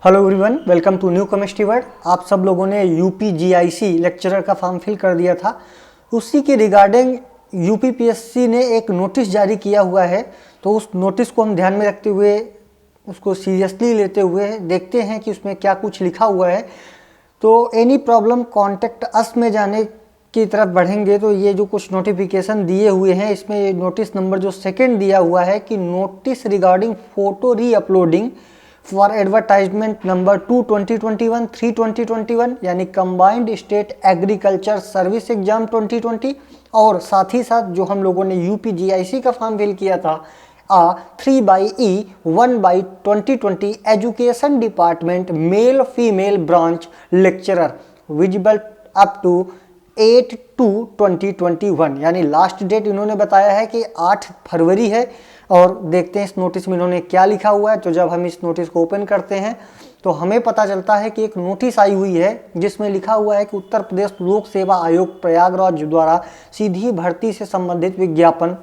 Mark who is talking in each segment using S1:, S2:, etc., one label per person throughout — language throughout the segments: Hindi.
S1: Hello everyone, welcome to new chemistry word. आप सब लोगों ने यूपीजीआईसी लेक्चरर का फॉर्म फिल कर दिया था। उसी के रिगार्डिंग यूपीपीएससी ने एक नोटिस जारी किया हुआ है। तो उस नोटिस को हम ध्यान में रखते हुए, उसको सीरियसली लेते हुए देखते हैं कि उसमें क्या कुछ लिखा हुआ है। तो एनी प्रॉब्लम कॉन्टेक्ट अस में जाने की तरफ बढ़ेंगे तो ये जो कुछ नोटिफिकेशन दिए हुए हैं, इसमें ये नोटिस नंबर जो सेकंड दिया हुआ है कि नोटिस रिगार्डिंग फोटो री अपलोडिंग फॉर एडवर्टाइजमेंट नंबर 2 2021 3 2021 यानी combined state agriculture service exam 2020, और साथ ही साथ जो हम लोगों ने यूपीजीआईसी का फॉर्म फिल किया था 3/E 1/2020 education department male female branch lecturer visible up to 8/2/2021, यानी लास्ट डेट इन्होंने बताया है कि 8 फरवरी है। और देखते हैं इस नोटिस में इन्होंने क्या लिखा हुआ है। तो जब हम इस नोटिस को ओपन करते हैं तो हमें पता चलता है कि एक नोटिस आई हुई है जिसमें लिखा हुआ है कि उत्तर प्रदेश लोक सेवा आयोग प्रयागराज द्वारा सीधी भर्ती से संबंधित विज्ञापन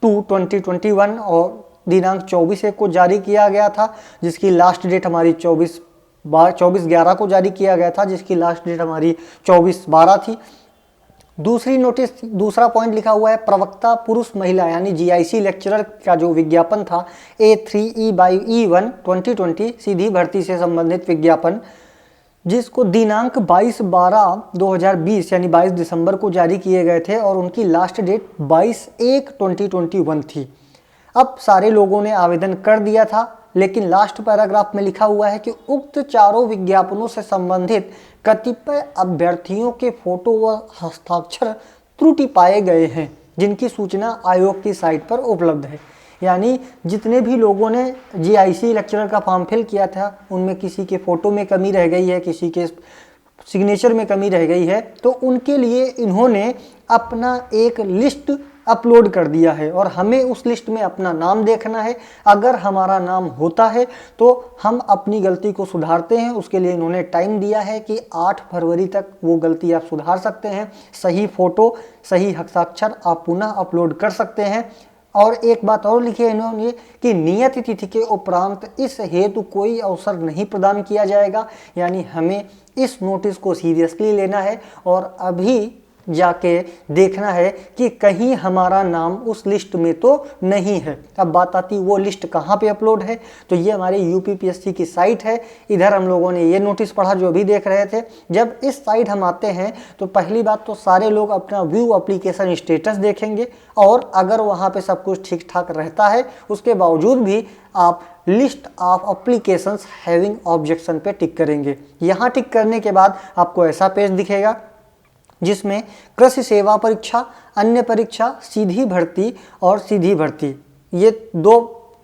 S1: 2 2021 और दिनांक 24/1 को जारी किया गया था, जिसकी लास्ट डेट हमारी 24/11 को जारी किया गया था, जिसकी लास्ट डेट हमारी 24/12 थी। दूसरा पॉइंट लिखा हुआ है प्रवक्ता पुरुष महिला यानी जीआईसी लेक्चरर का जो विज्ञापन था A3E/E1 2020 सीधी भर्ती से संबंधित विज्ञापन, जिसको दिनांक 22/12/2020 यानी 22 दिसंबर को जारी किए गए थे और उनकी लास्ट डेट 22/1/2021 थी। अब सारे लोगों ने आवेदन कर दिया था, लेकिन लास्ट पैराग्राफ में लिखा हुआ है कि उक्त चारों विज्ञापनों से संबंधित कतिपय अभ्यर्थियों के फोटो व हस्ताक्षर त्रुटि पाए गए हैं, जिनकी सूचना आयोग की साइट पर उपलब्ध है। यानी जितने भी लोगों ने जीआईसी लेक्चरर का फॉर्म फिल किया था उनमें किसी के फोटो में कमी रह गई है, किसी के सिग्नेचर में कमी रह गई है, तो उनके लिए इन्होंने अपना एक लिस्ट अपलोड कर दिया है और हमें उस लिस्ट में अपना नाम देखना है। अगर हमारा नाम होता है तो हम अपनी गलती को सुधारते हैं। उसके लिए इन्होंने टाइम दिया है कि 8 फरवरी तक वो गलती आप सुधार सकते हैं। सही फोटो, सही हस्ताक्षर आप पुनः अपलोड कर सकते हैं। और एक बात और लिखी है इन्होंने कि नियत तिथि के उपरांत इस हेतु कोई अवसर नहीं प्रदान किया जाएगा। यानी हमें इस नोटिस को सीरियसली लेना है और अभी जाके देखना है कि कहीं हमारा नाम उस लिस्ट में तो नहीं है। अब बात आती वो लिस्ट कहाँ पे अपलोड है, तो ये हमारी यूपीपीएससी की साइट है। इधर हम लोगों ने ये नोटिस पढ़ा जो अभी देख रहे थे। जब इस साइट हम आते हैं तो पहली बात तो सारे लोग अपना व्यू एप्लीकेशन स्टेटस देखेंगे और अगर वहाँ पे सब कुछ ठीक ठाक रहता है उसके बावजूद भी आप list of applications having objection पे टिक करेंगे। यहाँ टिक करने के बाद आपको ऐसा पेज दिखेगा जिसमें कृषि सेवा परीक्षा, अन्य परीक्षा, सीधी भर्ती और सीधी भर्ती, ये 2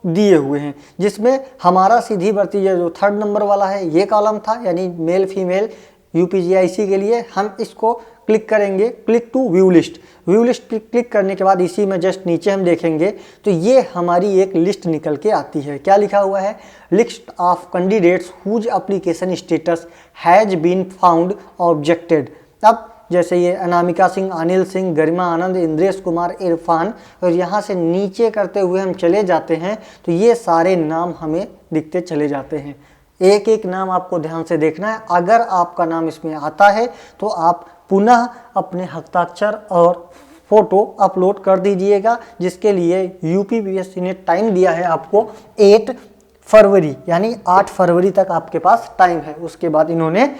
S1: दिए हुए हैं। जिसमें हमारा सीधी भर्ती ये जो 3rd नंबर वाला है ये कॉलम था, यानी मेल फीमेल यूपीजीआईसी के लिए। हम इसको क्लिक करेंगे, click to view list. View list click करने के बाद इसी में जस्ट नीचे हम देखेंगे तो ये हमारी एक लिस्ट निकल के आती है। क्या लिखा हुआ है? List of candidates whose application status has been found objected. अब जैसे ये अनामिका सिंह, अनिल सिंह, गरिमा आनंद, इंद्रेश कुमार, इरफान, और यहाँ से नीचे करते हुए हम चले जाते हैं तो ये सारे नाम हमें दिखते चले जाते हैं। एक एक नाम आपको ध्यान से देखना है। अगर आपका नाम इसमें आता है तो आप पुनः अपने हस्ताक्षर और फोटो अपलोड कर दीजिएगा, जिसके लिए यूपीपीएससी ने टाइम दिया है आपको 8 फरवरी, यानी 8 फरवरी तक आपके पास टाइम है। उसके बाद इन्होंने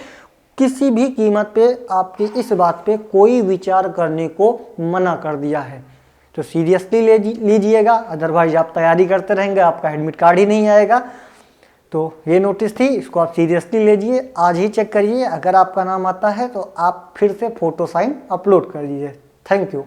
S1: किसी भी कीमत पे आपकी इस बात पे कोई विचार करने को मना कर दिया है। तो सीरियसली लीजिएगा, अदरवाइज आप तैयारी करते रहेंगे, आपका एडमिट कार्ड ही नहीं आएगा। तो ये नोटिस थी, इसको आप सीरियसली लीजिए, आज ही चेक करिए। अगर आपका नाम आता है तो आप फिर से फोटो साइन अपलोड कर दीजिए। Thank you.